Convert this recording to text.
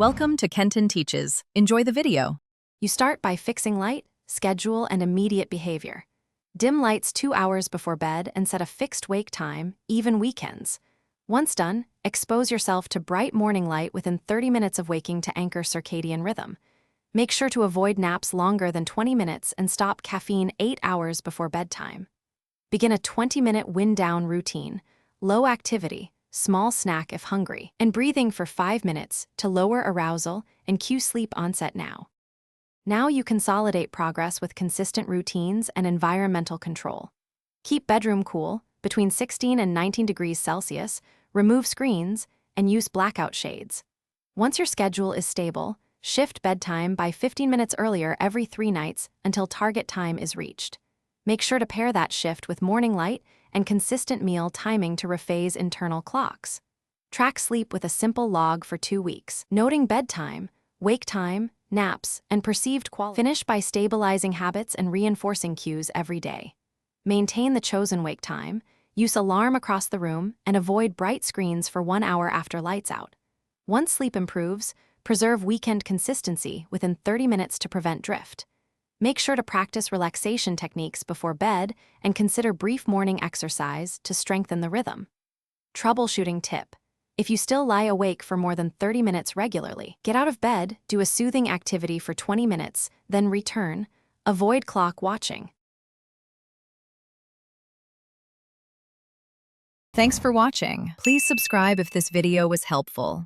Welcome to Kenton Teaches. Enjoy the video. You start by fixing light, schedule, and immediate behavior. Dim lights 2 hours before bed and set a fixed wake time, even weekends. Once done, expose yourself to bright morning light within 30 minutes of waking to anchor circadian rhythm. Make sure to avoid naps longer than 20 minutes and stop caffeine 8 hours before bedtime. Begin a 20-minute wind-down routine, low activity, small snack if hungry, and breathing for 5 minutes to lower arousal and cue sleep onset now. Now you consolidate progress with consistent routines and environmental control. Keep bedroom cool, between 16 and 19 degrees Celsius, remove screens, and use blackout shades. Once your schedule is stable, shift bedtime by 15 minutes earlier every 3 nights until target time is reached. Make sure to pair that shift with morning light and consistent meal timing to rephase internal clocks. Track sleep with a simple log for 2 weeks, noting bedtime, wake time, naps, and perceived quality. Finish by stabilizing habits and reinforcing cues every day. Maintain the chosen wake time, use alarm across the room, and avoid bright screens for 1 hour after lights out. Once sleep improves, preserve weekend consistency within 30 minutes to prevent drift. Make sure to practice relaxation techniques before bed and consider brief morning exercise to strengthen the rhythm. Troubleshooting tip. If you still lie awake for more than 30 minutes regularly, get out of bed, do a soothing activity for 20 minutes, then return. Avoid clock watching. Thanks for watching. Please subscribe if this video was helpful.